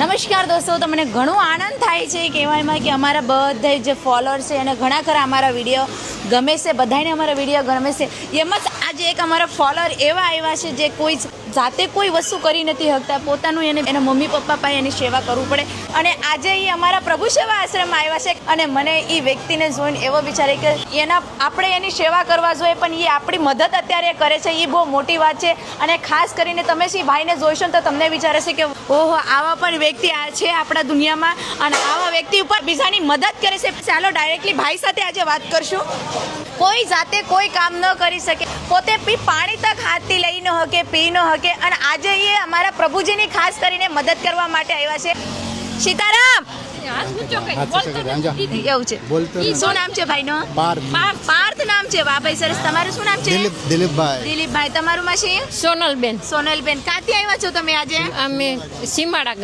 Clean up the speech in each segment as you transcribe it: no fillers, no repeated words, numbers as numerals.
નમસ્કાર દોસ્તો, તમને ઘણો આનંદ થાય છે કહેવામાં કે અમારા બધા જે ફોલોઅર્સ છે અને ઘણા ખરા અમારા વિડીયો ગમે છે, બધાને અમારા વિડીયો ગમે છે. એમ જ આજે એક અમારા ફોલોઅર એવા આવ્યા છે જે કોઈ જાતે કોઈ વસ્તુ કરી નથી શકતા, પોતાનું એના મમ્મી પપ્પા પાસે એની સેવા કરવું પડે. અને આજે એ અમારા પ્રભુ સેવા આશ્રમમાં આવ્યા છે અને મને એ વ્યક્તિને જોઈને એવો વિચારે કે આપણે એની સેવા કરવા જોઈએ, પણ એ આપણી મદદ અત્યારે કરે છે, એ બહુ મોટી વાત છે. અને ખાસ કરીને તમે સી ભાઈને જોઈશો ને તો તમને વિચારે છે કે ઓહો, આવા પણ વ્યક્તિ છે આપણા દુનિયામાં અને આવા વ્યક્તિ ઉપર બીજાની મદદ કરે છે. ચાલો ડાયરેક્ટલી ભાઈ સાથે આજે વાત કરશું. કોઈ જાતે કોઈ કામ ન કરી શકે, પોતે પાણી તક હાથથી લઈ ન શકે, પી ન શકે, અને આજે એ અમારા પ્રભુજીની ખાસ કરીને મદદ કરવા માટે આવ્યા છે. સીતારામ. એવું છે. શું નામ છે ભાઈનો? પાર્થ નામ છે. વાહ ભાઈ, સરસ. તમારું શું નામ છે? દિલીપભાઈ. તમારું માસી? સોનલબેન. ક્યાંથી આવ્યા છો તમે આજે? અમે સીમાડા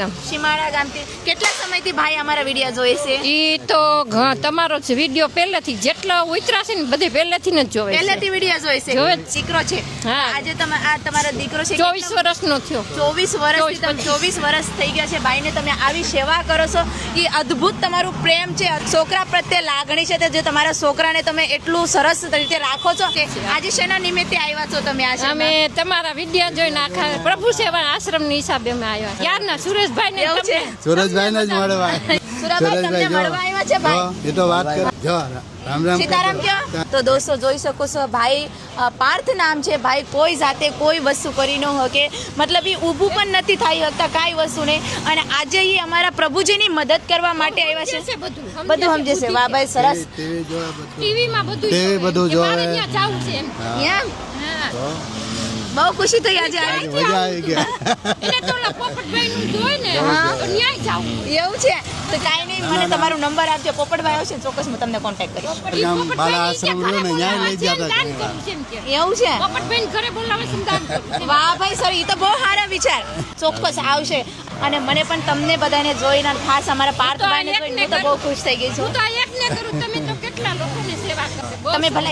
ગામથી. કેટલા સમયથી ભાઈ અમારા વિડીયો જોઈ છે? ઈ તો તમારો વિડીયો પહેલેથી જેટલા ઉતરા છે ને બધે પહેલેથી જ જોવે છે. પહેલેથી વિડીયો જોઈ છે. દીકરો છે. હા. આજે તમારો દીકરો છે 24 વર્ષનો થયો. 24 વર્ષ થઈ ગયા છે. ભાઈને તમે આવી સેવા કરો છો, એ અદ્ભુત તમારું પ્રેમ છે, છોકરા પ્રત્યે લાગણી છે, જે તમારા છોકરાને તમે એટલું સરસ રીતે રાખો છો. આજે શેના નિમિત્તે આવ્યા છો તમે? અમે તમારા વિડીયો જોઈને આખા પ્રભુ સેવા આશ્રમની હિસાબે અમે આવ્યા. યારના સુરેશભાઈને એવું છે. સુરજભાઈને જ મળવા. સુરેશભાઈ તમને મળવા આવ્યા છે ભાઈ? એ તો વાત કરે. જો રામ રામ. સીતારામ કયો. તો દોસ્તો જોઈ શકો છો, ભાઈ પાર્થ નામ છે. ભાઈ કોઈ જાતે કોઈ વસ્તુ કરી ન શકે, મતલબ એ ઊભું પણ નથી થઈ શકતા કાંઈ વસ્તુ નહીં. અને આજે એ અમારા પ્રભુજીની મદદ કરવા માટે આવ્યા છે. બધું સમજે છે. વાહ ભાઈ, સરસ. ટીવીમાં બધું જોવે. જાવું છે એમ. બહુ ખુશી થઈ આજે. મજા આવી ગયા. એને તો પોપટભાઈ નું જોઈ ને તો ન્યાય જાવું. એવું છે. તો કાંઈ નહીં, મને તમારો નંબર આપજો. પોપટભાઈ આવશે ચોક્કસ હું તમને કોન્ટેક્ટ કરીશ. બાલા આશ્રમ રહ્યો ને ન્યાય લઈ જતા. એવું છે. પોપટભાઈ ઘરે બોલાવે છે દાન કરું છે. વાહ ભાઈ સર, એ તો બહુ સારા વિચાર. ચોક્કસ આવશે. અને મને પણ તમને બધાને જોઈને, ખાસ અમારા પાર્થભાઈને જોઈને હું તો બહુ ખુશ થઈ ગઈ છું. હું તો એકને કરું, તમે તો કેટલા લોકોને સેવા કરો. તમે ભલે